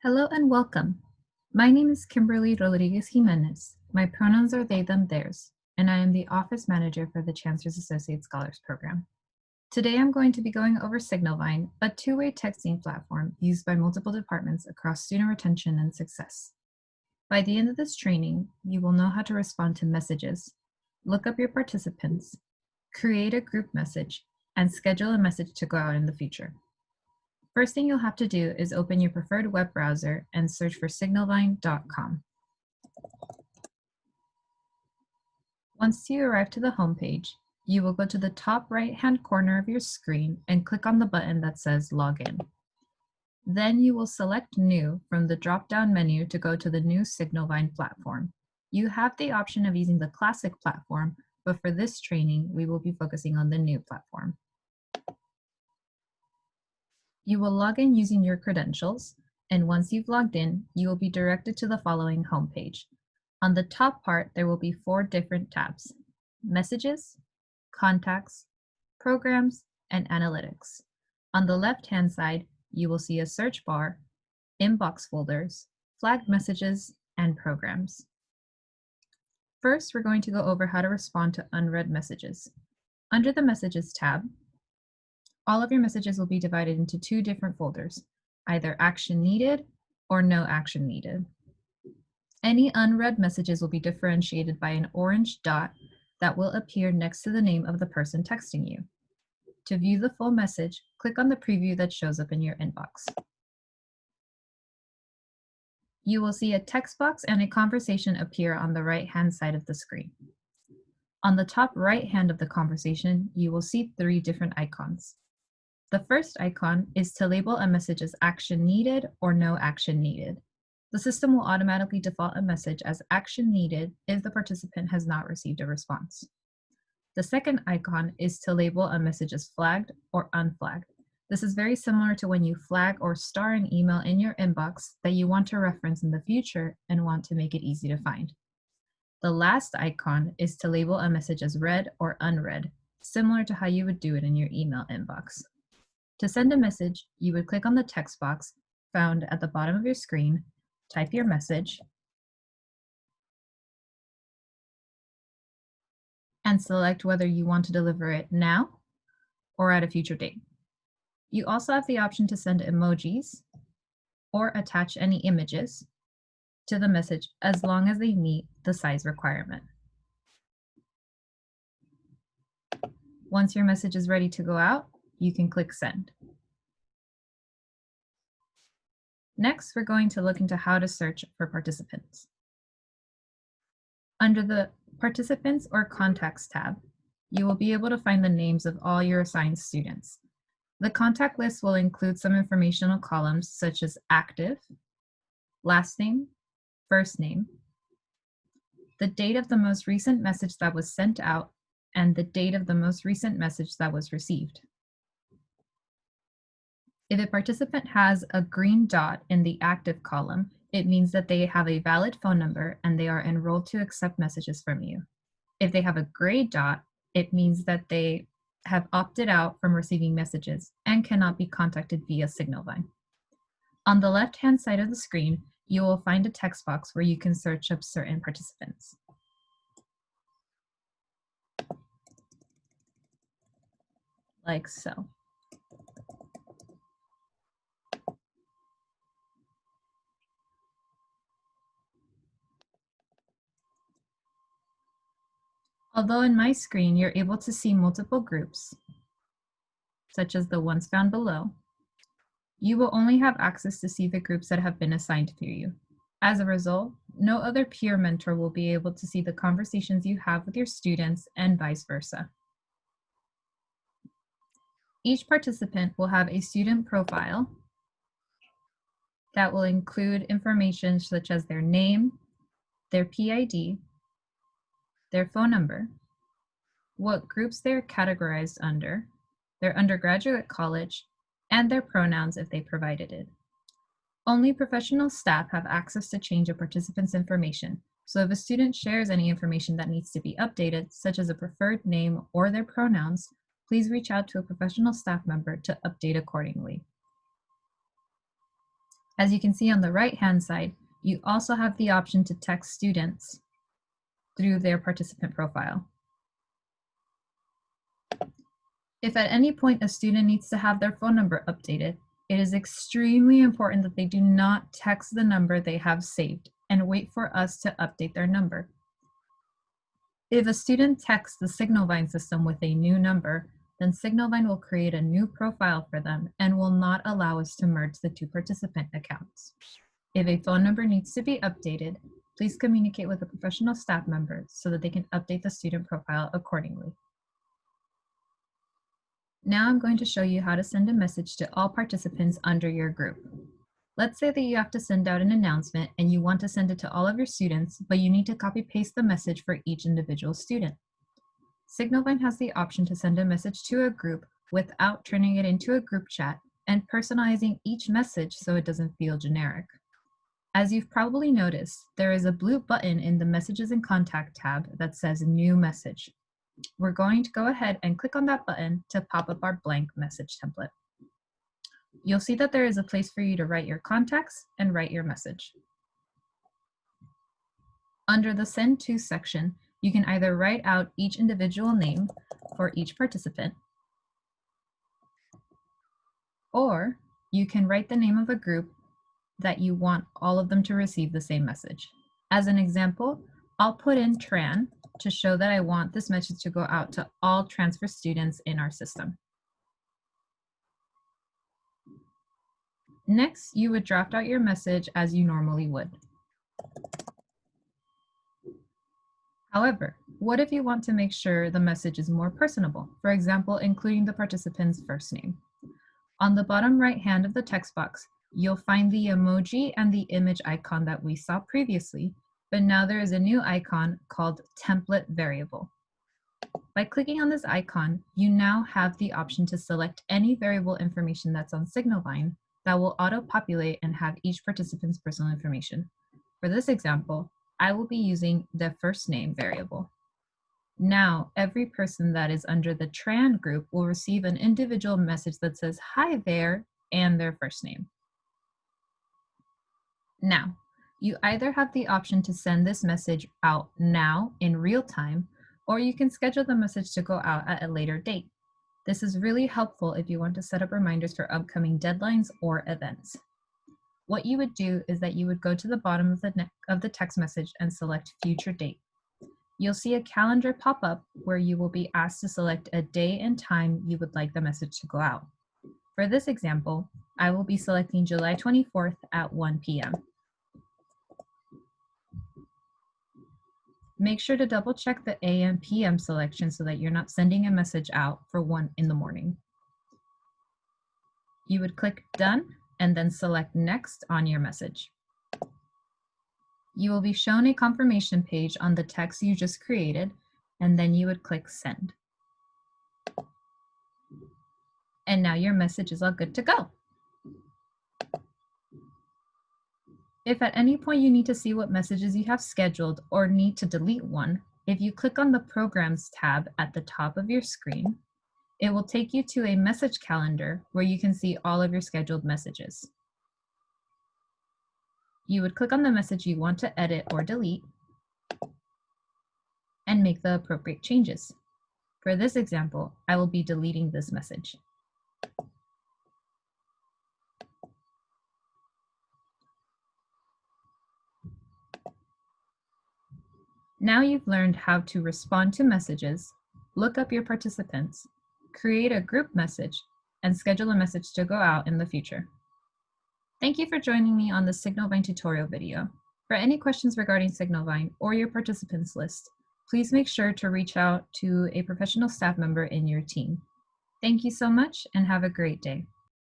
Hello and welcome. My name is Kimberly Rodriguez Jimenez. My pronouns are they, them, theirs, and I am the Office Manager for the Chancellor's Associate Scholars Program. Today I'm going to be going over SignalVine, a two-way texting platform used by multiple departments across student retention and success. By the end of this training, you will know how to respond to messages, look up your participants, create a group message, and schedule a message to go out in the future. First thing you'll have to do is open your preferred web browser and search for signalvine.com. Once you arrive to the homepage, you will go to the top right-hand corner of your screen and click on the button that says Login. Then you will select New from the drop-down menu to go to the new SignalVine platform. You have the option of using the classic platform, but for this training, we will be focusing on the new platform. You will log in using your credentials, and once you've logged in, you will be directed to the following homepage. On the top part, there will be 4 different tabs: Messages, Contacts, Programs, and Analytics. On the left-hand side, you will see a search bar, Inbox folders, Flagged Messages, and Programs. First, we're going to go over how to respond to unread messages. Under the Messages tab, all of your messages will be divided into 2 different folders, either Action Needed or No Action Needed. Any unread messages will be differentiated by an orange dot that will appear next to the name of the person texting you. To view the full message, click on the preview that shows up in your inbox. You will see a text box and a conversation appear on the right-hand side of the screen. On the top right-hand of the conversation, you will see 3 different icons. The first icon is to label a message as Action Needed or No Action Needed. The system will automatically default a message as Action Needed if the participant has not received a response. The second icon is to label a message as flagged or unflagged. This is very similar to when you flag or star an email in your inbox that you want to reference in the future and want to make it easy to find. The last icon is to label a message as read or unread, similar to how you would do it in your email inbox. To send a message, you would click on the text box found at the bottom of your screen, type your message, and select whether you want to deliver it now or at a future date. You also have the option to send emojis or attach any images to the message as long as they meet the size requirement. Once your message is ready to go out, you can click Send. Next, we're going to look into how to search for participants. Under the Participants or Contacts tab, you will be able to find the names of all your assigned students. The contact list will include some informational columns such as active, last name, first name, the date of the most recent message that was sent out, and the date of the most recent message that was received. If a participant has a green dot in the active column, it means that they have a valid phone number and they are enrolled to accept messages from you. If they have a gray dot, it means that they have opted out from receiving messages and cannot be contacted via SignalVine. On the left-hand side of the screen, you will find a text box where you can search up certain participants. Like so. Although in my screen, you're able to see multiple groups, such as the ones found below, you will only have access to see the groups that have been assigned to you. As a result, no other peer mentor will be able to see the conversations you have with your students and vice versa. Each participant will have a student profile that will include information such as their name, their PID, their phone number, what groups they're categorized under, their undergraduate college, and their pronouns if they provided it. Only professional staff have access to change a participant's information, so if a student shares any information that needs to be updated, such as a preferred name or their pronouns, please reach out to a professional staff member to update accordingly. As you can see on the right-hand side, you also have the option to text students through their participant profile. If at any point a student needs to have their phone number updated, it is extremely important that they do not text the number they have saved and wait for us to update their number. If a student texts the SignalVine system with a new number, then SignalVine will create a new profile for them and will not allow us to merge the two participant accounts. If a phone number needs to be updated, please communicate with a professional staff member so that they can update the student profile accordingly. Now I'm going to show you how to send a message to all participants under your group. Let's say that you have to send out an announcement and you want to send it to all of your students, but you need to copy-paste the message for each individual student. SignalVine has the option to send a message to a group without turning it into a group chat and personalizing each message so it doesn't feel generic. As you've probably noticed, there is a blue button in the Messages and Contact tab that says New Message. We're going to go ahead and click on that button to pop up our blank message template. You'll see that there is a place for you to write your contacts and write your message. Under the Send To section, you can either write out each individual name for each participant, or you can write the name of a group that you want all of them to receive the same message. As an example, I'll put in TRAN to show that I want this message to go out to all transfer students in our system. Next, you would draft out your message as you normally would. However, what if you want to make sure the message is more personable, for example, including the participant's first name? On the bottom right hand of the text box, you'll find the emoji and the image icon that we saw previously, but now there is a new icon called Template Variable. By clicking on this icon, you now have the option to select any variable information that's on SignalVine that will auto-populate and have each participant's personal information. For this example, I will be using the first name variable. Now, every person that is under the TRAN group will receive an individual message that says, "Hi there," and their first name. Now, you either have the option to send this message out now in real time, or you can schedule the message to go out at a later date. This is really helpful if you want to set up reminders for upcoming deadlines or events. What you would do is that you would go to the bottom of the text message and select Future Date. You'll see a calendar pop up where you will be asked to select a day and time you would like the message to go out. For this example, I will be selecting July 24th at 1 p.m. Make sure to double check the AM PM selection so that you're not sending a message out for 1 in the morning. You would click Done and then select Next on your message. You will be shown a confirmation page on the text you just created, and then you would click Send. And now your message is all good to go. If at any point you need to see what messages you have scheduled or need to delete one, if you click on the Programs tab at the top of your screen, it will take you to a message calendar where you can see all of your scheduled messages. You would click on the message you want to edit or delete and make the appropriate changes. For this example, I will be deleting this message. Now you've learned how to respond to messages, look up your participants, create a group message, and schedule a message to go out in the future. Thank you for joining me on the SignalVine tutorial video. For any questions regarding SignalVine or your participants list, please make sure to reach out to a professional staff member in your team. Thank you so much and have a great day.